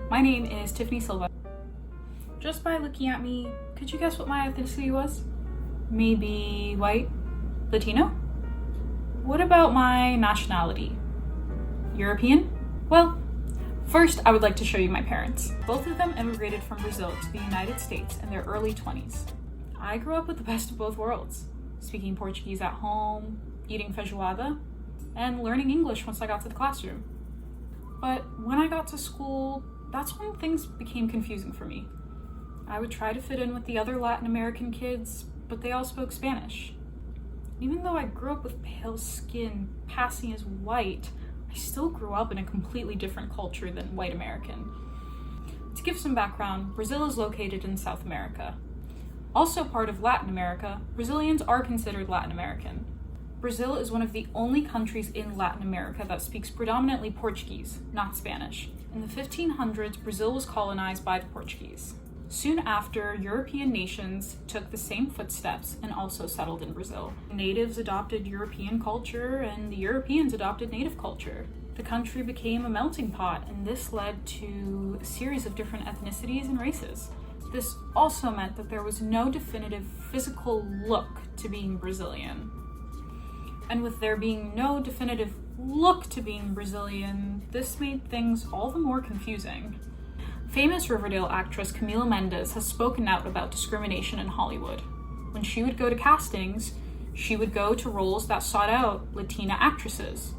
My name is Tiffany Silva. Just by looking at me, could you guess what my ethnicity was? Maybe white? Latino? What about my nationality? European? Well, first I would like to show you my parents. Both of them immigrated from Brazil to the United States in their early 20s. I grew up with the best of both worlds, speaking Portuguese at home, eating feijoada, and learning English once I got to the classroom. But when I got to school, that's when things became confusing for me. I would try to fit in with the other Latin American kids, but they all spoke Spanish. Even though I grew up with pale skin passing as white, I still grew up in a completely different culture than white American. To give some background, Brazil is located in South America. Also part of Latin America, Brazilians are considered Latin American. Brazil is one of the only countries in Latin America that speaks predominantly Portuguese, not Spanish. In the 1500s, Brazil was colonized by the Portuguese. Soon after, European nations took the same footsteps and also settled in Brazil. Natives adopted European culture and the Europeans adopted native culture. The country became a melting pot, and this led to a series of different ethnicities and races. This also meant that there was no definitive physical look to being Brazilian. And with there being no definitive look to being Brazilian, this made things all the more confusing. Famous Riverdale actress Camila Mendes has spoken out about discrimination in Hollywood. When she would go to castings, she would go to roles that sought out Latina actresses.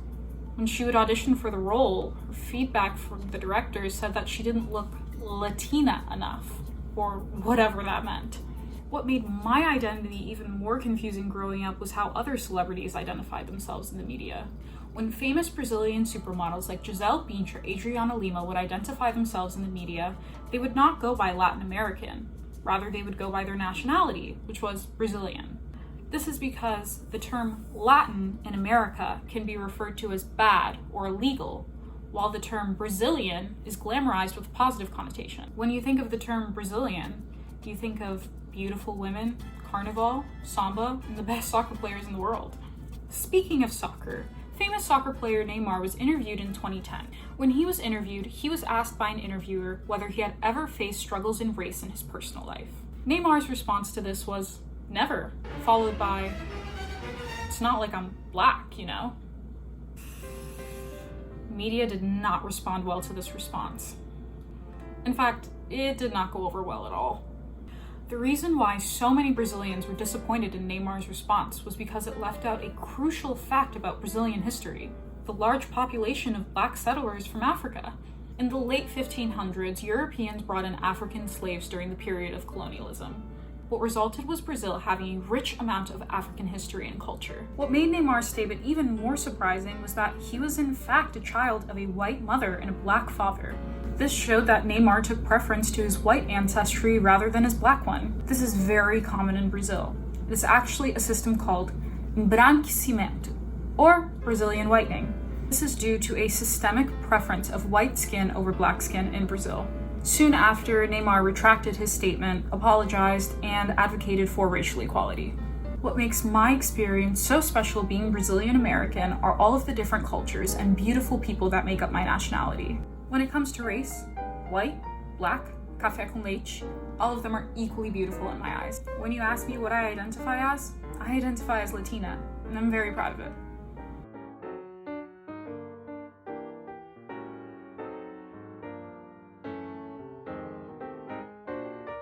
When she would audition for the role, her feedback from the directors said that she didn't look Latina enough, or whatever that meant. What made my identity even more confusing growing up was how other celebrities identified themselves in the media. When famous Brazilian supermodels like Gisele Bündchen or Adriana Lima would identify themselves in the media, they would not go by Latin American. Rather, they would go by their nationality, which was Brazilian. This is because the term Latin in America can be referred to as bad or illegal, while the term Brazilian is glamorized with a positive connotation. When you think of the term Brazilian, you think of beautiful women, carnival, samba, and the best soccer players in the world. Speaking of soccer, famous soccer player Neymar was interviewed in 2010. When he was interviewed, he was asked by an interviewer whether he had ever faced struggles in race in his personal life. Neymar's response to this was, never, followed by, it's not like I'm black, you know? Media did not respond well to this response. In fact, it did not go over well at all. The reason why so many Brazilians were disappointed in Neymar's response was because it left out a crucial fact about Brazilian history: the large population of black settlers from Africa. In the late 1500s, Europeans brought in African slaves during the period of colonialism. What resulted was Brazil having a rich amount of African history and culture. What made Neymar's statement even more surprising was that he was in fact a child of a white mother and a black father. This showed that Neymar took preference to his white ancestry rather than his black one. This is very common in Brazil. It is actually a system called embranquecimento, or Brazilian whitening. This is due to a systemic preference of white skin over black skin in Brazil. Soon after, Neymar retracted his statement, apologized, and advocated for racial equality. What makes my experience so special being Brazilian American are all of the different cultures and beautiful people that make up my nationality. When it comes to race, white, black, café com leite, all of them are equally beautiful in my eyes. When you ask me what I identify as Latina, and I'm very proud of it.